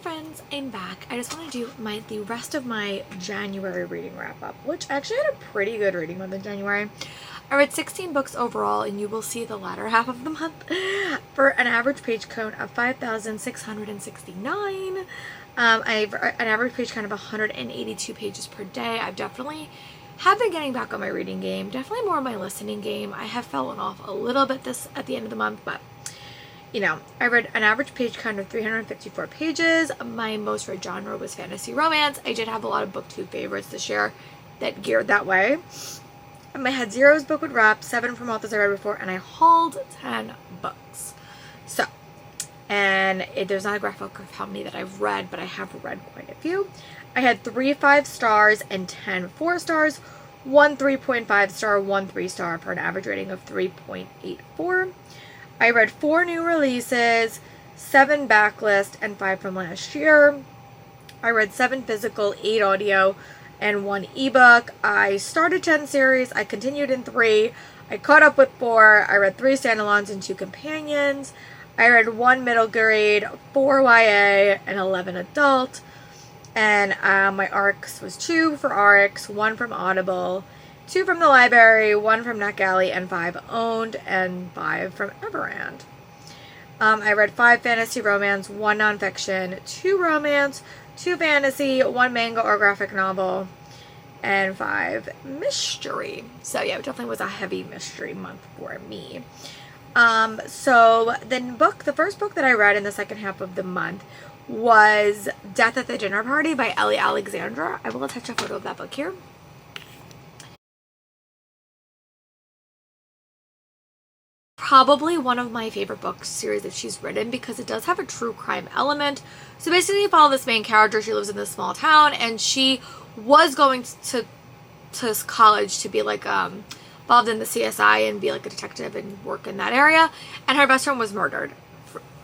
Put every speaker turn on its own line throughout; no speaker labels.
friends, I'm back. I just want to do the rest of my January reading wrap up, which I actually had a pretty good reading month in January. I read 16 books overall, and you will see the latter half of the month for an average page count of 5,669. I've an average page count of 182 pages per day. I've definitely have been getting back on my reading game, definitely more on my listening game. I have fallen off a little bit at the end of the month, but you know, I read an average page count of 354 pages. My most read genre was fantasy romance. I did have a lot of booktube favorites this year that geared that way. I had Zero's book would wrap, 7 from authors I read before, and I hauled 10 books. So, and there's not a graphic of how many that I've read, but I have read quite a few. I had 3 5-stars and 10 4-stars, 1 3.5 star, 1 3-star for an average rating of 3.84. I read 4 new releases, 7 backlist, and 5 from last year. I read 7 physical, 8 audio, and 1 ebook. I started 10 series. I continued in 3. I caught up with 4. I read 3 standalones and 2 companions. I read 1 middle grade, 4 YA, and 11 adult. And my ARCs was 2 for ARCs, 1 from Audible, 2 from the library, 1 from NetGalley, and 5 owned, and 5 from Everand. I read 5 fantasy romance, 1 nonfiction, 2 romance, 2 fantasy, 1 manga or graphic novel, and 5 mystery. So yeah, it definitely was a heavy mystery month for me. So the first book that I read in the second half of the month was Death at the Dinner Party by Ellie Alexandra. I will attach a photo of that book here. Probably one of my favorite book series that she's written because it does have a true crime element. So basically you follow this main character. She lives in this small town, and she was going to college to be like involved in the CSI and be like a detective and work in that area, and her best friend was murdered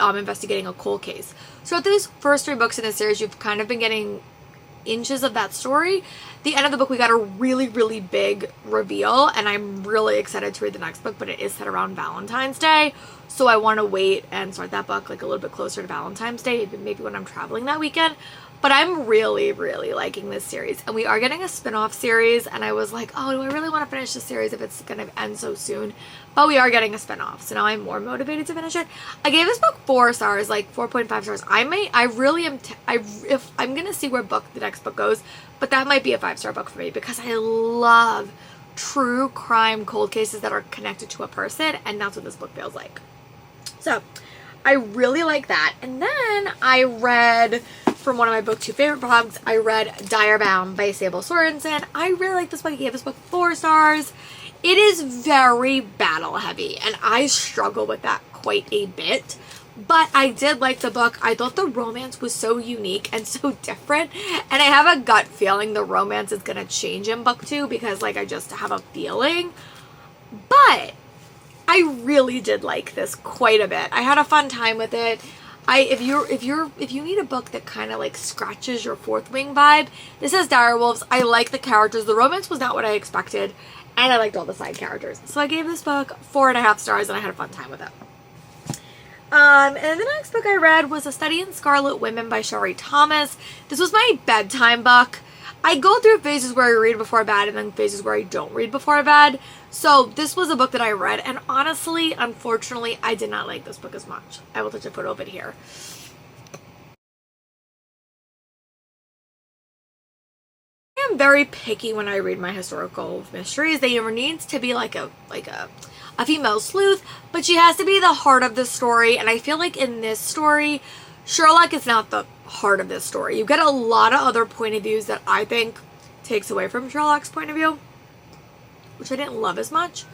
investigating a cold case. So at these first 3 books in the series, you've kind of been getting inches of that story. The end of the book, we got a really, really big reveal, and I'm really excited to read the next book, but it is set around Valentine's Day, so I want to wait and start that book like a little bit closer to Valentine's Day, maybe when I'm traveling that weekend. But I'm really, really liking this series, and we are getting a spin-off series, and I was like, oh, do I really want to finish this series if it's going to end so soon? But we are getting a spin-off, so now I'm more motivated to finish it. I gave this book 4 stars, like 4.5 stars. I really am, if I'm going to see where the next book goes, but that might be a 5-star book for me because I love true crime cold cases that are connected to a person, and that's what this book feels like. So I really like that. And then I read, from one of my booktube favorite blogs, I read Direbound by Sable Sorensen. I really like this book. I gave this book 4 stars. It is very battle heavy, and I struggle with that quite a bit. But I did like the book. I thought the romance was so unique and so different. And I have a gut feeling the romance is going to change in book 2 because like I just have a feeling. But I really did like this quite a bit. I had a fun time with it. If you need a book that kind of like scratches your Fourth Wing vibe, this is Direwolves. I like the characters. The romance was not what I expected, and I liked all the side characters. So I gave this book 4.5 stars, and I had a fun time with it. And the next book I read was A Study in Scarlet Women by Sherry Thomas. This was my bedtime book. I go through phases where I read before bed and then phases where I don't read before bed. So this was a book that I read, and honestly, unfortunately, I did not like this book as much. I will touch a photo of it here. I am very picky when I read my historical mysteries. There needs to be like a female sleuth, but she has to be the heart of the story. And I feel like in this story, Sherlock is not the heart of this story. You get a lot of other point of views that I think takes away from Sherlock's point of view, which I didn't love as much.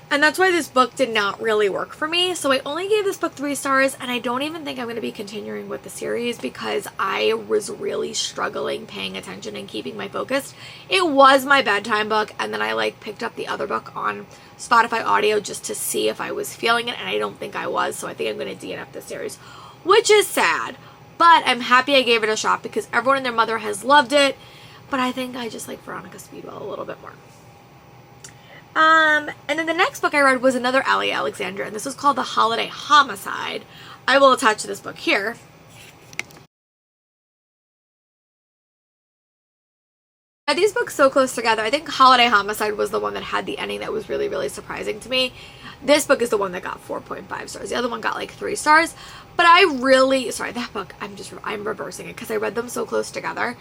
And that's why this book did not really work for me. So I only gave this book 3 stars, and I don't even think I'm going to be continuing with the series because I was really struggling paying attention and keeping my focus. It was my bedtime book, and then I like picked up the other book on Spotify audio just to see if I was feeling it, and I don't think I was. So I think I'm going to DNF this series, which is sad. But I'm happy I gave it a shot because everyone and their mother has loved it. But I think I just like Veronica Speedwell a little bit more. And then the next book I read was another Ellie Alexandra, and this was called The Holiday Homicide. I will attach this book here. Read these books so close together. I think Holiday Homicide was the one that had the ending that was really, really surprising to me. This book is the one that got 4.5 stars. The other one got like 3 stars. But I really, sorry, that book, I'm reversing it because I read them so close together.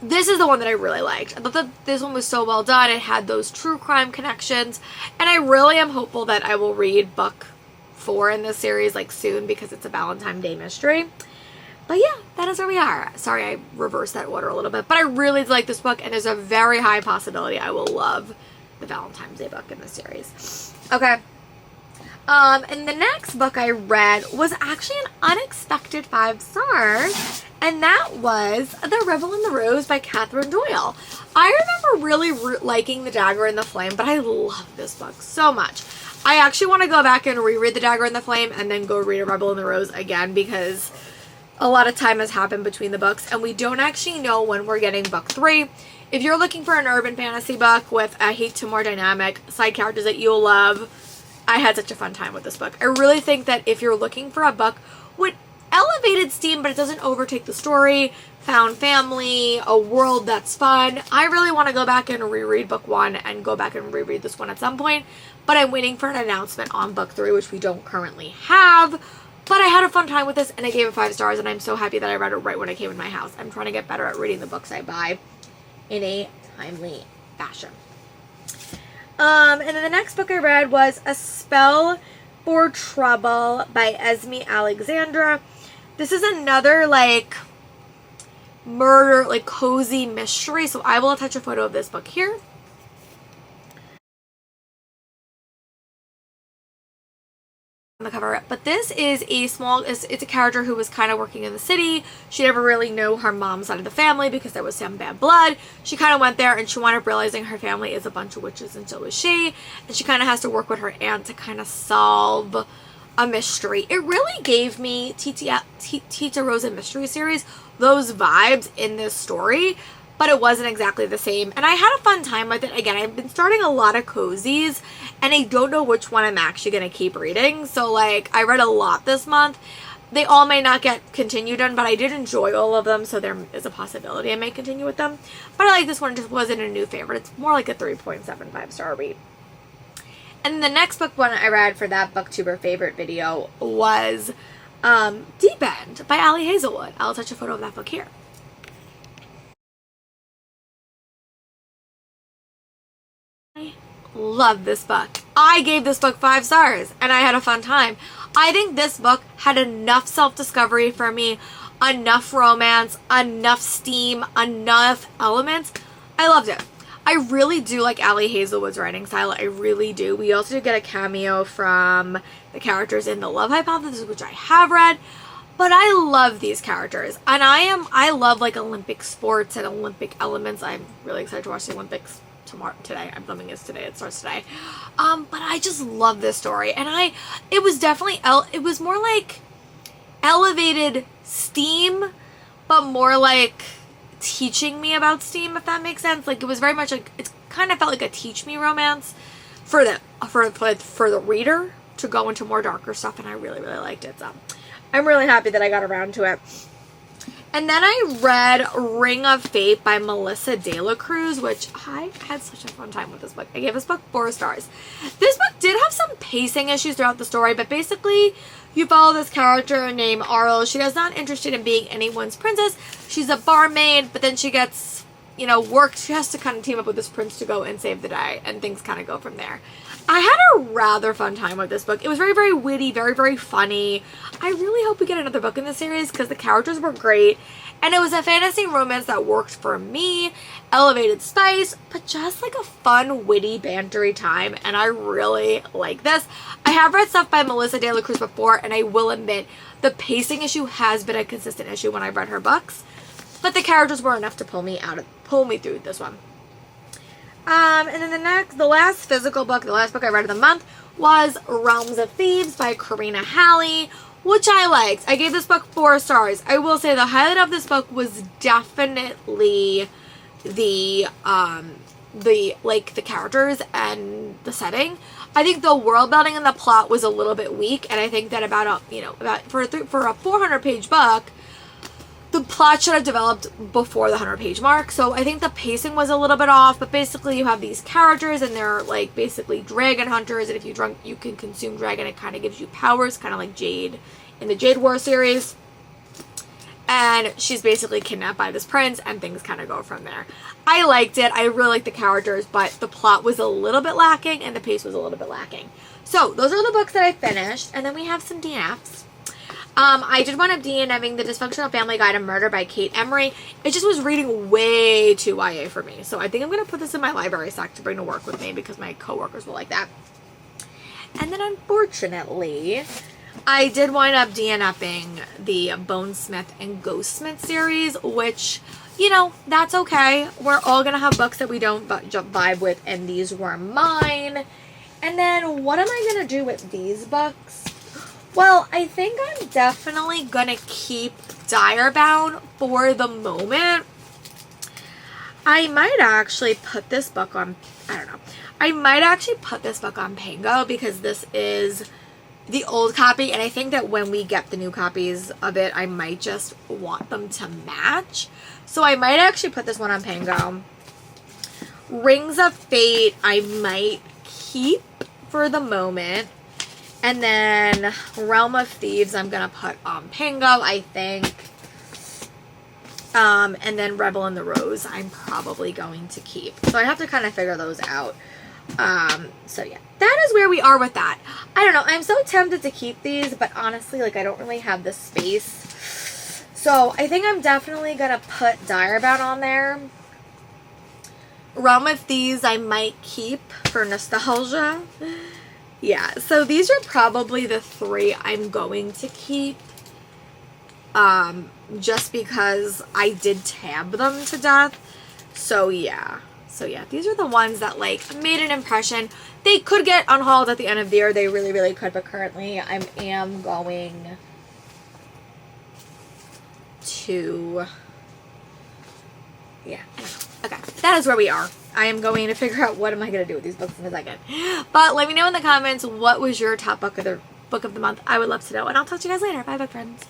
This is the one that I really liked. I thought that this one was so well done. It had those true crime connections. And I really am hopeful that I will read book 4 in this series like soon because it's a Valentine's Day mystery. But yeah, that is where we are. Sorry, I reversed that order a little bit. But I really like this book, and there's a very high possibility I will love the Valentine's Day book in this series. Okay. And the next book I read was actually an unexpected 5 stars, and that was The Rebel in the Rose by Catherine Doyle. I remember really liking The Dagger in the Flame, but I love this book so much. I actually want to go back and reread The Dagger in the Flame and then go read A Rebel in the Rose again because a lot of time has happened between the books, and we don't actually know when we're getting book 3. If you're looking for an urban fantasy book with a hate to more dynamic side characters that you'll love, I had such a fun time with this book. I really think that if you're looking for a book with elevated steam, but it doesn't overtake the story, found family, a world that's fun, I really want to go back and reread book 1 and go back and reread this one at some point. But I'm waiting for an announcement on book 3, which we don't currently have. But I had a fun time with this, and I gave it 5 stars, and I'm so happy that I read it right when it came in my house. I'm trying to get better at reading the books I buy in a timely fashion. And then the next book I read was A Spell for Trouble by Esme Alexandra. This is another, like, murder, like, cozy mystery, so I will attach a photo of this book here. On the cover, but this is it's a character who was kind of working in the city. She never really knew her mom's side of the family because there was some bad blood. She kind of went there and she wound up realizing her family is a bunch of witches, and so is she, and she kind of has to work with her aunt to kind of solve a mystery. It really gave me Tita Rosa Mystery Series those vibes in this story, but it wasn't exactly the same, and I had a fun time with it. Again, I've been starting a lot of cozies, and I don't know which one I'm actually going to keep reading, so, like, I read a lot this month. They all may not get continued on, but I did enjoy all of them, so there is a possibility I may continue with them. But I like this one, just wasn't a new favorite. It's more like a 3.75 star read. And the next book one I read for that BookTuber favorite video was Deep End by Ali Hazelwood. I'll attach a photo of that book here. I love this book. I gave this book 5 stars, and I had a fun time. I think this book had enough self-discovery for me, enough romance, enough steam, enough elements. I loved it. I really do like Ali Hazelwood's writing style. I really do. We also did get a cameo from the characters in The Love Hypothesis, which I have read. But I love these characters. And I love, like, Olympic sports and Olympic elements. I'm really excited to watch the Olympics today. I'm filming this today. It starts today. But I just love this story. And it was definitely, it was more like elevated steam, but more like teaching me about steam, if that makes sense. Like, it was very much like, it kind of felt like a teach me romance for the reader to go into more darker stuff, and I really, really liked it. So I'm really happy that I got around to it. And then I read Ring of Fate by Melissa De La Cruz, which I had such a fun time with this book. I gave this book 4 stars. This book did have some pacing issues throughout the story, but basically you follow this character named Arl. She is not interested in being anyone's princess. She's a barmaid, but then she gets, worked. She has to kind of team up with this prince to go and save the day, and things kind of go from there. I had a rather fun time with this book. It was very, very witty, very, very funny. I really hope we get another book in the series because the characters were great. And it was a fantasy romance that worked for me. Elevated spice, but just like a fun, witty, bantery time. And I really like this. I have read stuff by Melissa De La Cruz before, and I will admit the pacing issue has been a consistent issue when I've read her books. But the characters were enough to pull me through this one. And then the last physical book, the last book I read of the month was Realms of Thieves by Karina Halley, which I liked. I gave this book 4 stars. I will say the highlight of this book was definitely the characters and the setting. I think the world building and the plot was a little bit weak, and I think that for a 400-page book, the plot should have developed before the 100-page mark. So I think the pacing was a little bit off, but basically you have these characters and they're like basically dragon hunters, and if you can consume dragon, it kind of gives you powers, kind of like Jade in the Jade War series. And she's basically kidnapped by this prince, and things kind of go from there. I liked it. I really liked the characters, but the plot was a little bit lacking and the pace was a little bit lacking. So those are the books that I finished, and then we have some DNFs. I did wind up DNFing The Dysfunctional Family Guide to Murder by Kate Emery. It just was reading way too YA for me. So I think I'm going to put this in my library stack to bring to work with me because my coworkers will like that. And then unfortunately, I did wind up DNFing the Bonesmith and Ghostsmith series, which, you know, that's okay. We're all going to have books that we don't vibe with, and these were mine. And then what am I going to do with these books? Well, I think I'm definitely going to keep Direbound for the moment. I might actually put this book on, I don't know. I might actually put this book on Pango because this is the old copy. And I think that when we get the new copies of it, I might just want them to match. So I might actually put this one on Pango. Rings of Fate, I might keep for the moment. And then Realm of Thieves, I'm going to put on Pango, I think. And then Rebel in the Rose, I'm probably going to keep. So I have to kind of figure those out. So yeah, that is where we are with that. I don't know. I'm so tempted to keep these, but honestly, like, I don't really have the space. So I think I'm definitely going to put Direbound on there. Realm of Thieves, I might keep for nostalgia. Yeah, so these are probably the three I'm going to keep. Just because I did tab them to death. So yeah. These are the ones that, like, made an impression. They could get unhauled at the end of the year. They really, really could. But currently, I am going to... Yeah, I don't know. Okay, that is where we are. I am going to figure out what am I going to do with these books in a second. But let me know in the comments what was your top book of the month. I would love to know. And I'll talk to you guys later. Bye, book friends.